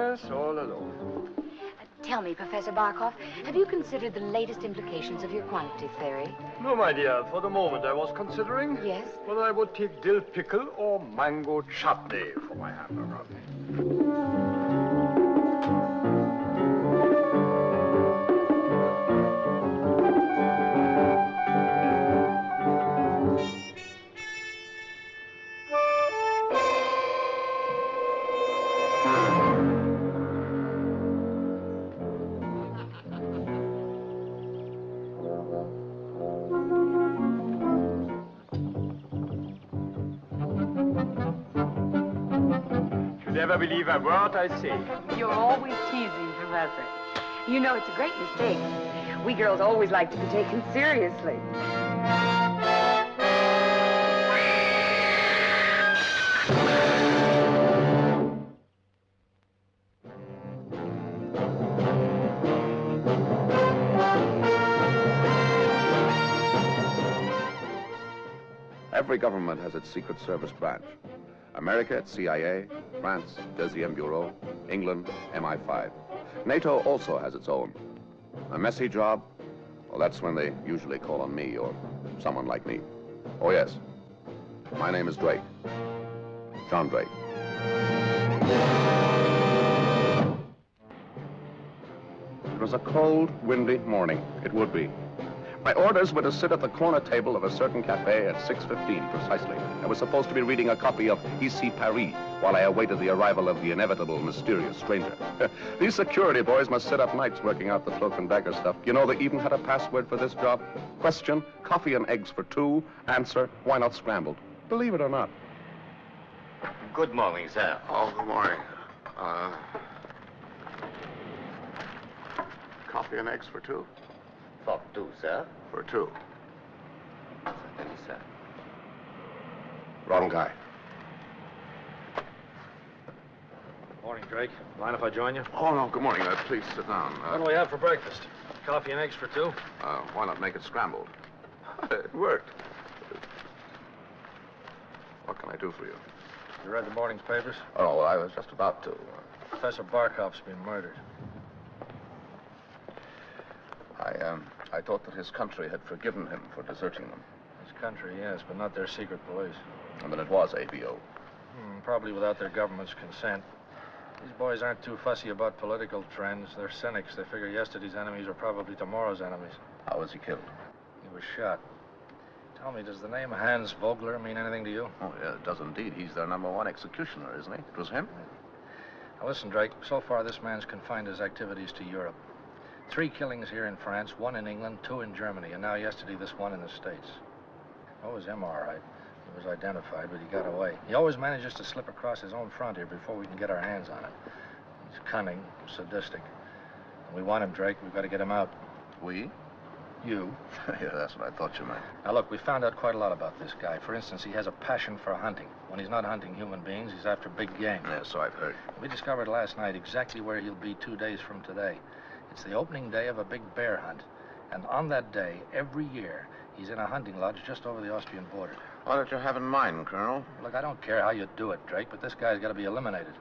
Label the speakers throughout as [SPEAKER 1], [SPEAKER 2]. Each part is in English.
[SPEAKER 1] Yes, all alone.
[SPEAKER 2] Tell me, Professor Barkov, have you considered the latest implications of your quantity theory?
[SPEAKER 1] No, my dear. For the moment, I was considering
[SPEAKER 2] Yes?
[SPEAKER 1] whether I would take dill pickle or mango chutney for my hamburger. Never believe a word I say.
[SPEAKER 2] You're always teasing, Professor. You know it's a great mistake. We girls always like to be taken seriously.
[SPEAKER 3] Every government has its Secret Service branch. America, it's CIA, France, Deuxième Bureau, England, MI5. NATO also has its own. A messy job? Well, that's when they usually call on me or someone like me. Oh, yes. My name is Drake. John Drake. It was a cold, windy morning. It would be. My orders were to sit at the corner table of a certain cafe at 6:15 precisely. I was supposed to be reading a copy of Ici Paris while I awaited the arrival of the inevitable mysterious stranger. These security boys must sit up nights working out the cloak and dagger stuff. You know, they even had a password for this job. Question, coffee and eggs for 2. Answer, why not scrambled? Believe it or not.
[SPEAKER 4] Good morning, sir.
[SPEAKER 3] Oh, good morning. Coffee and eggs for 2?
[SPEAKER 4] For 2, sir.
[SPEAKER 3] For 2.
[SPEAKER 4] Certainly, sir.
[SPEAKER 3] Wrong guy.
[SPEAKER 5] Morning, Drake. Mind if I join you?
[SPEAKER 3] Oh, no, good morning. Please sit down.
[SPEAKER 5] What do we have for breakfast? Coffee and eggs for 2?
[SPEAKER 3] Why not make it scrambled? It worked. What can I do for you?
[SPEAKER 5] You read the morning's papers?
[SPEAKER 3] Oh, well, I was just about to.
[SPEAKER 5] Professor Barkov's been murdered.
[SPEAKER 3] I thought that his country had forgiven him for deserting them.
[SPEAKER 5] His country, yes, but not their secret police.
[SPEAKER 3] And that it was ABO.
[SPEAKER 5] Probably without their government's consent. These boys aren't too fussy about political trends. They're cynics. They figure yesterday's enemies are probably tomorrow's enemies.
[SPEAKER 3] How was he killed?
[SPEAKER 5] He was shot. Tell me, does the name Hans Vogler mean anything to you?
[SPEAKER 3] Oh, yeah, it does indeed. He's their #1 executioner, isn't he? It was him?
[SPEAKER 5] Now listen, Drake, so far this man's confined his activities to Europe. 3 killings here in France, 1 in England, 2 in Germany, and now yesterday this one in the States. That was him, all right. He was identified, but he got away. He always manages to slip across his own front here before we can get our hands on it. He's cunning, sadistic. And we want him, Drake. We've got to get him out.
[SPEAKER 3] We?
[SPEAKER 5] You.
[SPEAKER 3] Yeah, that's what I thought you meant.
[SPEAKER 5] Now, look, we found out quite a lot about this guy. For instance, he has a passion for hunting. When he's not hunting human beings, he's after big game.
[SPEAKER 3] Yeah, so I've heard.
[SPEAKER 5] We discovered last night exactly where he'll be 2 days from today. It's the opening day of a big bear hunt. And on that day, every year, he's in a hunting lodge just over the Austrian border.
[SPEAKER 3] What did you have in mind, Colonel?
[SPEAKER 5] Look, I don't care how you do it, Drake, but this guy's got to be eliminated.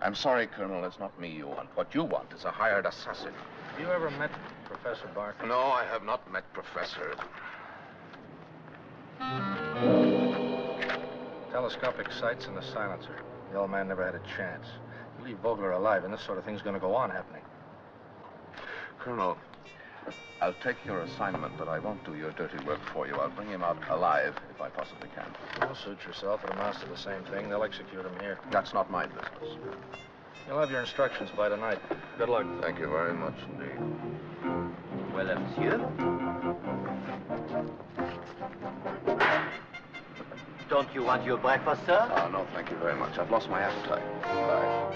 [SPEAKER 3] I'm sorry, Colonel, it's not me you want. What you want is a hired assassin.
[SPEAKER 5] Have you ever met Professor Barker?
[SPEAKER 3] No, I have not met Professor.
[SPEAKER 5] Telescopic sights and a silencer. The old man never had a chance. You leave Vogler alive, and this sort of thing's going to go on happening.
[SPEAKER 3] Colonel, I'll take your assignment, but I won't do your dirty work for you. I'll bring him out alive, if I possibly can.
[SPEAKER 5] Don't suit yourself. It amounts to the same thing. They'll execute him here.
[SPEAKER 3] That's not my business.
[SPEAKER 5] You'll have your instructions by tonight. Good luck.
[SPEAKER 3] Thank you very much indeed.
[SPEAKER 4] Well, monsieur. Don't you want your breakfast, sir?
[SPEAKER 3] No, thank you very much. I've lost my appetite. Bye.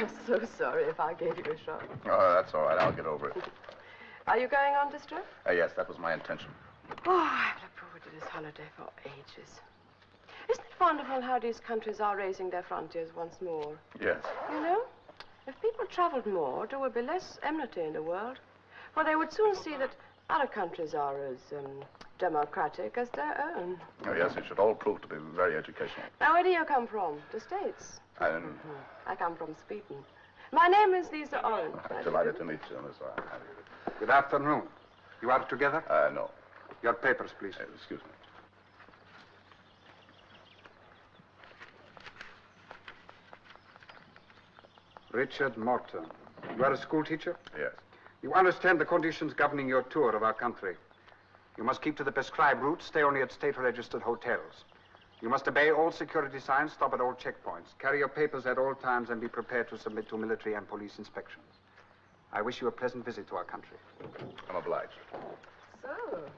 [SPEAKER 6] I'm so sorry if I gave you a shock.
[SPEAKER 3] Oh, that's all right. I'll get over it.
[SPEAKER 6] Are you going on distress?
[SPEAKER 3] Yes, that was my intention.
[SPEAKER 6] Oh, I've looked forward to this holiday for ages. Isn't it wonderful how these countries are raising their frontiers once more?
[SPEAKER 3] Yes.
[SPEAKER 6] You know, if people traveled more, there would be less enmity in the world. For they would soon see that other countries are as democratic as their own.
[SPEAKER 3] Oh, yes, it should all prove to be very educational.
[SPEAKER 6] Now, where do you come from? The States?
[SPEAKER 3] I'm
[SPEAKER 6] I come from Sweden. My name is Lisa Orange.
[SPEAKER 3] delighted to meet you, Miss Orange.
[SPEAKER 7] Good afternoon. You are together?
[SPEAKER 3] No.
[SPEAKER 7] Your papers, please.
[SPEAKER 3] Excuse me.
[SPEAKER 7] Richard Morton. You are a school teacher?
[SPEAKER 3] Yes.
[SPEAKER 7] You understand the conditions governing your tour of our country. You must keep to the prescribed route, stay only at state-registered hotels. You must obey all security signs, stop at all checkpoints, carry your papers at all times, and be prepared to submit to military and police inspections. I wish you a pleasant visit to our country.
[SPEAKER 3] I'm obliged.
[SPEAKER 6] So,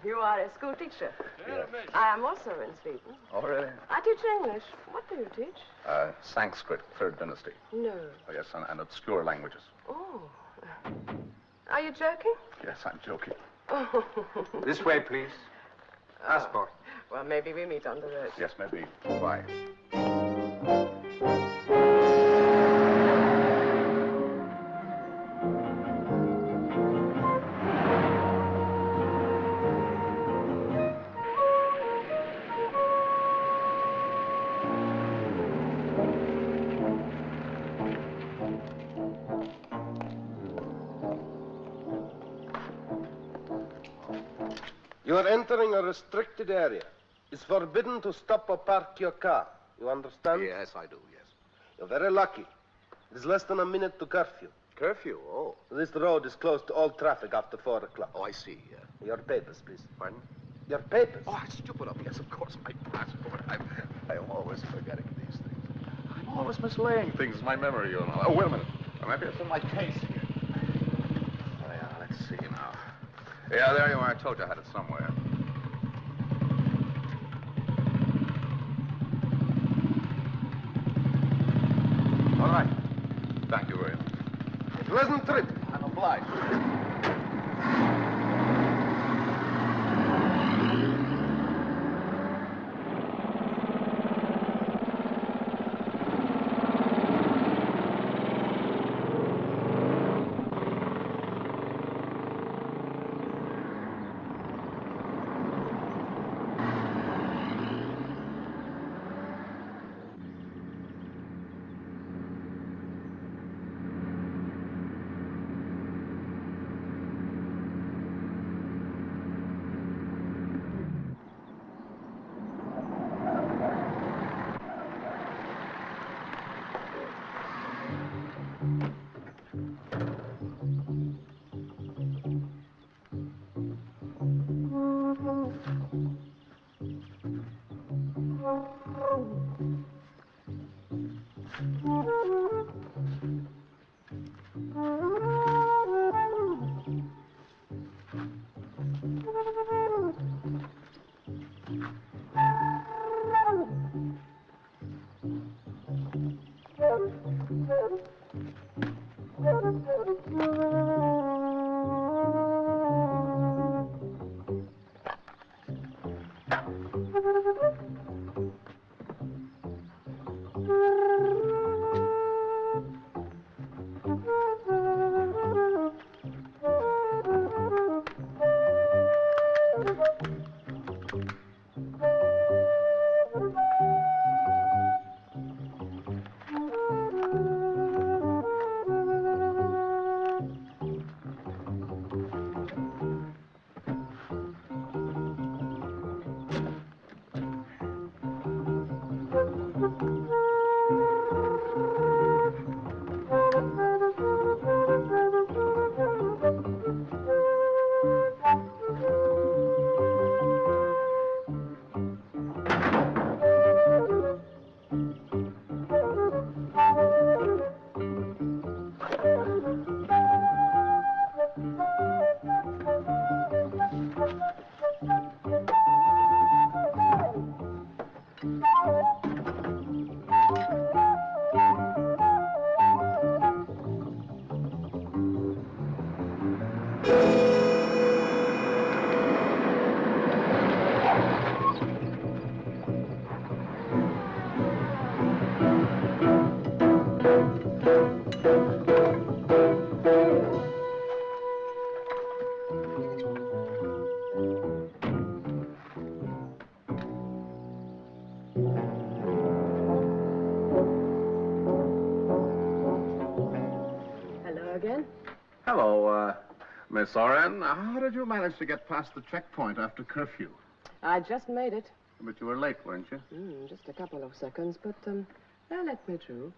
[SPEAKER 6] you are a school teacher?
[SPEAKER 3] Yes.
[SPEAKER 6] I am also in Sweden.
[SPEAKER 3] Oh, really?
[SPEAKER 6] I teach English. What do you teach?
[SPEAKER 3] Sanskrit, Third Dynasty.
[SPEAKER 6] No.
[SPEAKER 3] Oh, yes, and obscure languages.
[SPEAKER 6] Oh. Are you joking?
[SPEAKER 3] Yes, I'm joking.
[SPEAKER 6] Oh.
[SPEAKER 7] This way, please. Passport.
[SPEAKER 6] Well, maybe we meet on the road.
[SPEAKER 3] Yes, maybe. Bye.
[SPEAKER 8] You are entering a restricted area. It's forbidden to stop or park your car. You understand?
[SPEAKER 3] Yes, I do, yes.
[SPEAKER 8] You're very lucky. It is less than a minute to curfew.
[SPEAKER 3] Curfew? Oh.
[SPEAKER 8] This road is closed to all traffic after 4 o'clock.
[SPEAKER 3] Oh, I see.
[SPEAKER 8] Your papers, please.
[SPEAKER 3] Pardon?
[SPEAKER 8] Your papers.
[SPEAKER 3] Oh, I'm stupid. Yes, of course, my passport. I'm always forgetting these things. I'm always mislaying things in my memory, you know. Oh, wait a minute. Maybe it's in my case here. Oh, yeah, let's see now. Yeah, there you are. I told you I had it somewhere. All right. Thank you very much.
[SPEAKER 8] Pleasant trip.
[SPEAKER 3] I'm obliged.
[SPEAKER 6] Hello again.
[SPEAKER 3] Hello, Miss Oren. How did you manage to get past the checkpoint after curfew?
[SPEAKER 6] I just made it.
[SPEAKER 3] But you were late, weren't you?
[SPEAKER 6] Just a couple of seconds, but they'll let me through.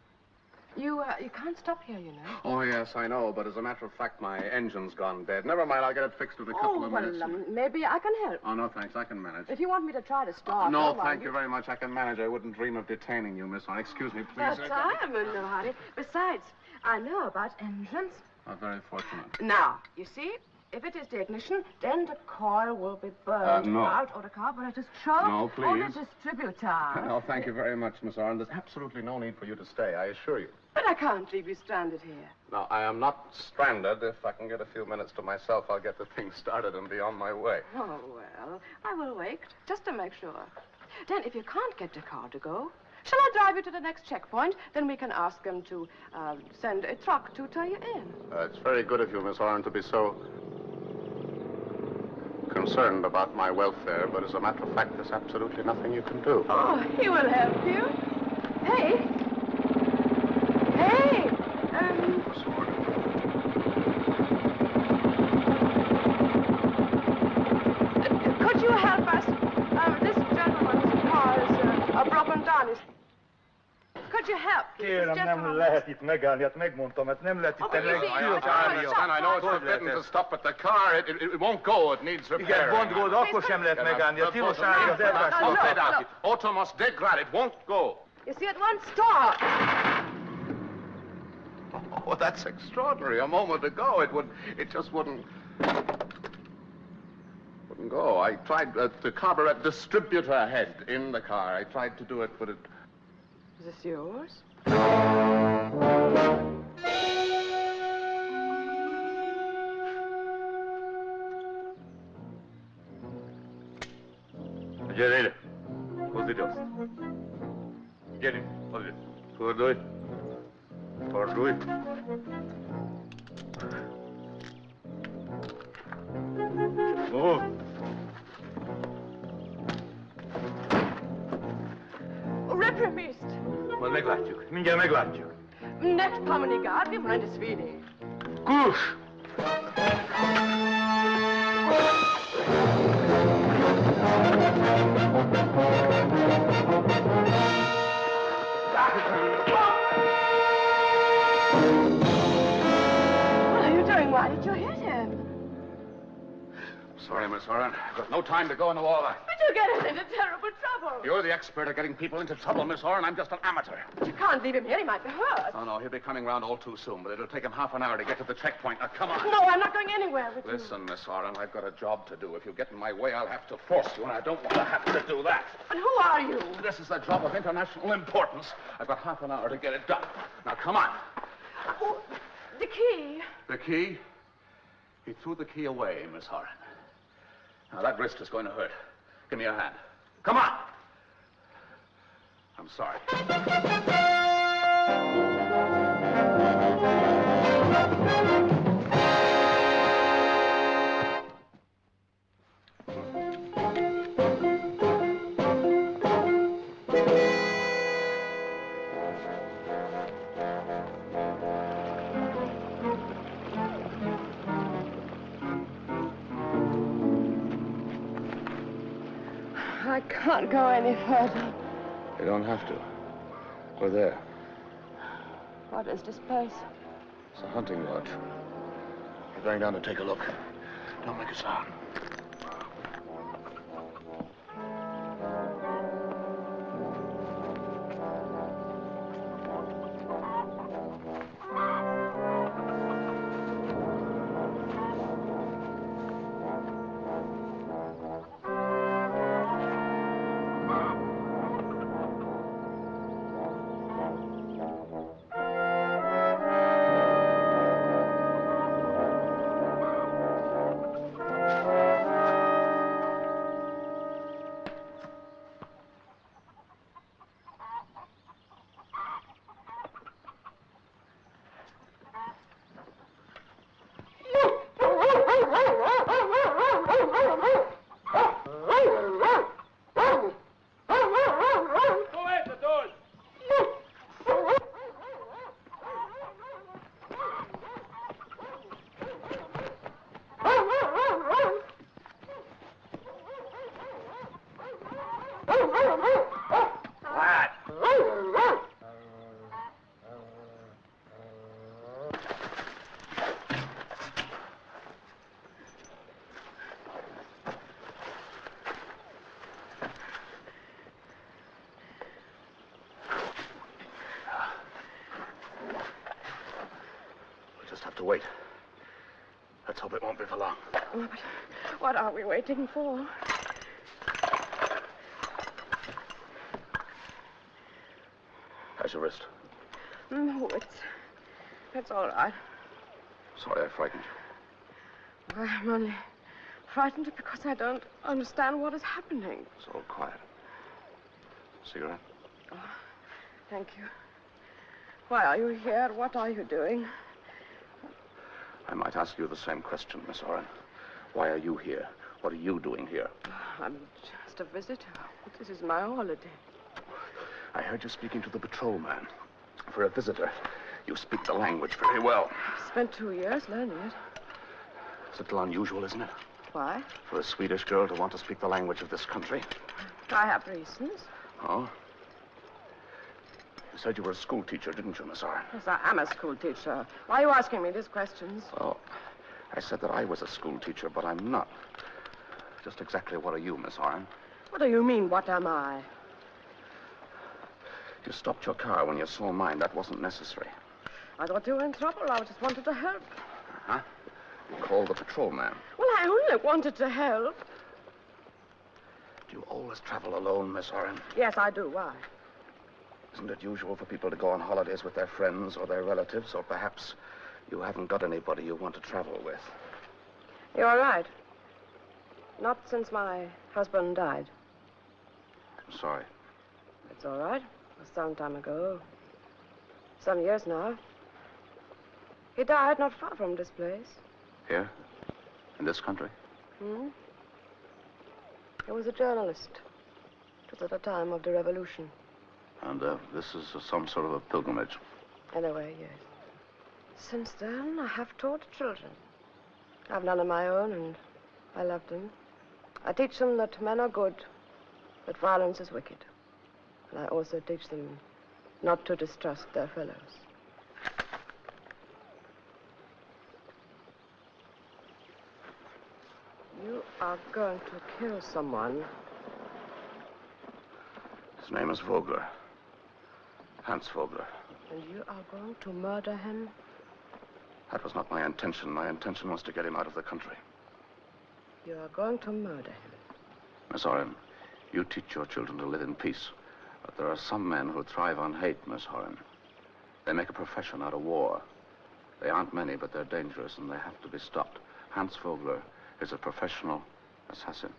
[SPEAKER 6] You can't stop here, you know.
[SPEAKER 3] Oh, yes, I know, but as a matter of fact, my engine's gone dead. Never mind, I'll get it fixed in a couple of minutes.
[SPEAKER 6] Maybe I can help.
[SPEAKER 3] Oh, no, thanks, I can manage.
[SPEAKER 6] If you want me to try to start.
[SPEAKER 3] No, thank you very much, I can manage. I wouldn't dream of detaining you, Miss Oren. Excuse me, please.
[SPEAKER 6] But I am in no hurry. Besides, I know about engines.
[SPEAKER 3] Oh, very fortunate.
[SPEAKER 6] Now, you see, if it is the ignition, then the coil will be burned
[SPEAKER 3] no.
[SPEAKER 6] out, or the carburetor's choke,
[SPEAKER 3] No, please.
[SPEAKER 6] or the distributor.
[SPEAKER 3] No, thank you very much, Miss Oren. There's absolutely no need for you to stay, I assure you.
[SPEAKER 6] But I can't leave you stranded here.
[SPEAKER 3] No, I am not stranded. If I can get a few minutes to myself, I'll get the thing started and be on my way.
[SPEAKER 6] Oh, well, I will wait, just to make sure. Then, if you can't get the car to go, shall I drive you to the next checkpoint? Then we can ask them to send a truck to tow you in.
[SPEAKER 3] It's very good of you, Miss Oren, to be so concerned about my welfare, but as a matter of fact, there's absolutely nothing you can do.
[SPEAKER 6] Oh, he will help you. Hey. Hey. Could you help us? This gentleman's car is broken down. Could you help?
[SPEAKER 9] Kérem, nem lehet itt megállni, hát megmondtam, hát nem lehet itt
[SPEAKER 3] I know it's forbidden to stop at the car. It won't go. It needs repair.
[SPEAKER 9] Igen, Bondgold, akkor sem lehet megállni, a tilos állni az elvárás.
[SPEAKER 3] Automos dead glad. It won't go.
[SPEAKER 6] You see, it won't stop.
[SPEAKER 3] Oh, that's extraordinary. A moment ago, it just wouldn't go. I tried the carburetor distributor head in the car. I tried to do it, but it...
[SPEAKER 6] Is this yours?
[SPEAKER 9] Gyere, hozd ide azt. Gyerünk, hozd ide. Fordulj. Fordulj. Ó.
[SPEAKER 6] Reprimist.
[SPEAKER 9] Majd meglátjuk. Mindjárt meglátjuk.
[SPEAKER 6] Net kommunikát, wir wollen das wenig.
[SPEAKER 9] Kus!
[SPEAKER 6] What are you doing? Why did you hit him?
[SPEAKER 3] Sorry, Miss Oren. I've got no time to go into all that.
[SPEAKER 6] But you get us into terrible trouble.
[SPEAKER 3] You're the expert at getting people into trouble, Miss Oren. I'm just an amateur.
[SPEAKER 6] But you can't leave him here. He might be hurt.
[SPEAKER 3] Oh, no, he'll be coming round all too soon, but it'll take him half an hour to get to the checkpoint. Now, come on.
[SPEAKER 6] No, I'm not going anywhere with you.
[SPEAKER 3] Listen, Miss Oren, I've got a job to do. If you get in my way, I'll have to force you, and I don't want to have to do that.
[SPEAKER 6] And who are you?
[SPEAKER 3] This is a job of international importance. I've got half an hour to get it done. Now, come on.
[SPEAKER 6] Oh, the key.
[SPEAKER 3] The key? He threw the key away, Miss Oren. Now, that wrist is going to hurt. Give me your hand. Come on! I'm sorry.
[SPEAKER 6] I can't go any further.
[SPEAKER 3] You don't have to. We're there.
[SPEAKER 6] What is this place?
[SPEAKER 3] It's a hunting lodge. We're going down to take a look. Don't make a sound. to wait. Let's hope it won't be for long.
[SPEAKER 6] Oh, but what are we waiting for?
[SPEAKER 3] How's your wrist?
[SPEAKER 6] No, it's all right.
[SPEAKER 3] Sorry I frightened you.
[SPEAKER 6] I'm only frightened because I don't understand what is happening.
[SPEAKER 3] It's all quiet. Cigarette?
[SPEAKER 6] Oh, thank you. Why are you here? What are you doing?
[SPEAKER 3] I might ask you the same question, Miss Oren. Why are you here? What are you doing here?
[SPEAKER 6] I'm just a visitor. This is my holiday.
[SPEAKER 3] I heard you speaking to the patrolman. For a visitor, you speak the language very well.
[SPEAKER 6] I've spent 2 years learning it.
[SPEAKER 3] It's a little unusual, isn't it?
[SPEAKER 6] Why?
[SPEAKER 3] For a Swedish girl to want to speak the language of this country.
[SPEAKER 6] I have reasons.
[SPEAKER 3] Oh? You said you were a school teacher, didn't you, Miss Oren?
[SPEAKER 6] Yes, I am a school teacher. Why are you asking me these questions?
[SPEAKER 3] Oh, I said that I was a school teacher, but I'm not. Just exactly what are you, Miss Oren?
[SPEAKER 6] What do you mean, what am I?
[SPEAKER 3] You stopped your car when you saw mine. That wasn't necessary.
[SPEAKER 6] I thought you were in trouble. I just wanted to help.
[SPEAKER 3] Huh? You called the patrolman.
[SPEAKER 6] Well, I only wanted to help.
[SPEAKER 3] Do you always travel alone, Miss Oren?
[SPEAKER 6] Yes, I do. Why?
[SPEAKER 3] Isn't it usual for people to go on holidays with their friends or their relatives, or perhaps you haven't got anybody you want to travel with?
[SPEAKER 6] You're right. Not since my husband died.
[SPEAKER 3] I'm sorry.
[SPEAKER 6] It's all right. It was some time ago. Some years now. He died not far from this place.
[SPEAKER 3] Here? In this country?
[SPEAKER 6] Hmm? He was a journalist. It was at the time of the revolution.
[SPEAKER 3] And this is some sort of a pilgrimage.
[SPEAKER 6] Anyway, yes. Since then, I have taught children. I have none of my own, and I love them. I teach them that men are good, that violence is wicked. And I also teach them not to distrust their fellows. You are going to kill someone.
[SPEAKER 3] His name is Vogler. Hans Vogler.
[SPEAKER 6] And you are going to murder him?
[SPEAKER 3] That was not my intention. My intention was to get him out of the country.
[SPEAKER 6] You are going to murder him.
[SPEAKER 3] Miss Oren, you teach your children to live in peace. But there are some men who thrive on hate, Miss Oren. They make a profession out of war. They aren't many, but they're dangerous, and they have to be stopped. Hans Vogler is a professional assassin.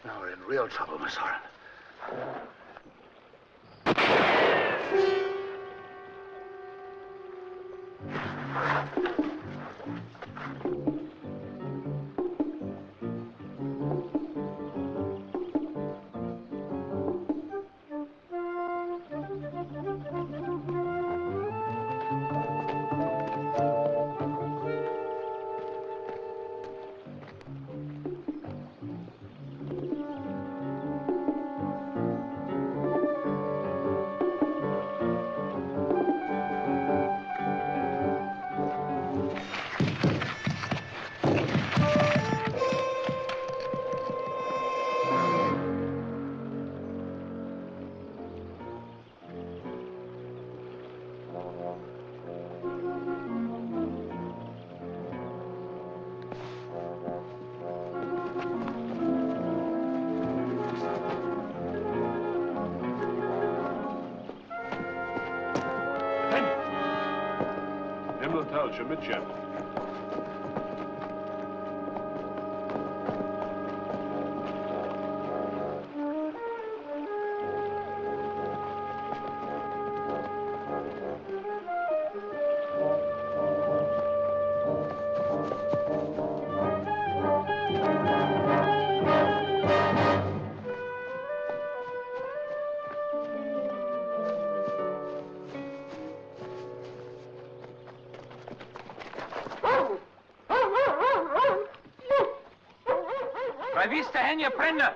[SPEAKER 3] Now we're in real trouble, Miss Oren. Belgium mit Jet.
[SPEAKER 10] Vista, Henya, prenda!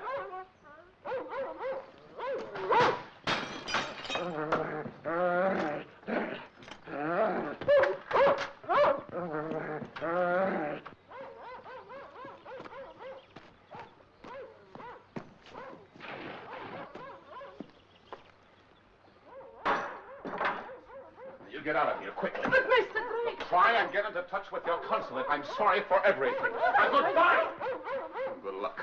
[SPEAKER 3] You get out of here, quickly.
[SPEAKER 2] But, Mr. Drake...
[SPEAKER 3] Try and get into touch with your consulate. I'm sorry for everything. And goodbye! Good luck.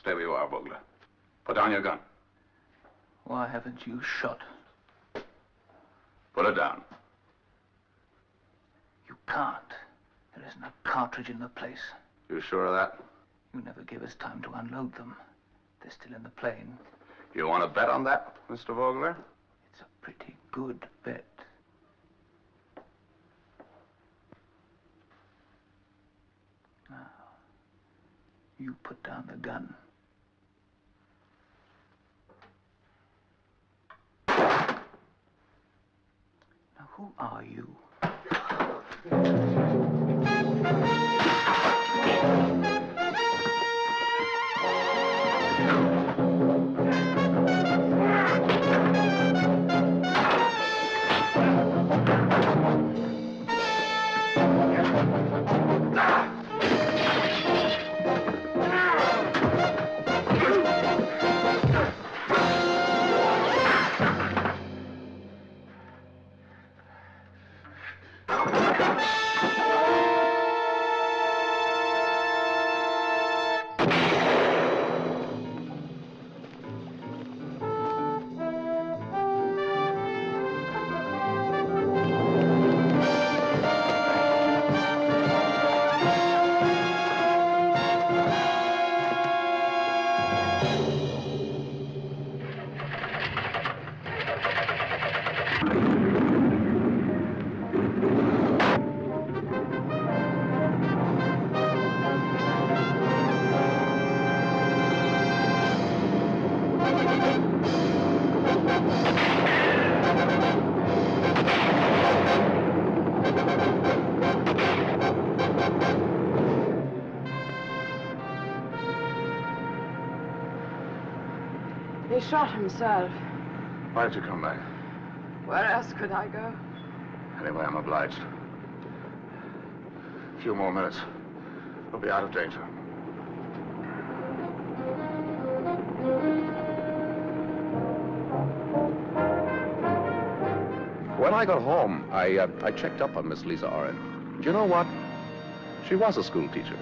[SPEAKER 3] Stay where you are, Vogler. Put down your gun.
[SPEAKER 10] Why haven't you shot?
[SPEAKER 3] Put it down.
[SPEAKER 10] You can't. There isn't a cartridge in the place.
[SPEAKER 3] You sure of that?
[SPEAKER 10] You never give us time to unload them. They're still in the plane.
[SPEAKER 3] You want to bet on that, Mr. Vogler?
[SPEAKER 10] It's a pretty good bet. Now, you put down the gun. Now, who are you?
[SPEAKER 6] He shot himself.
[SPEAKER 3] Why did you come back?
[SPEAKER 6] Where else could I go?
[SPEAKER 3] Anyway, I'm obliged. A few more minutes. We'll be out of danger. When I got home, I checked up on Miss Lisa Oren. Do you know what? She was a school teacher.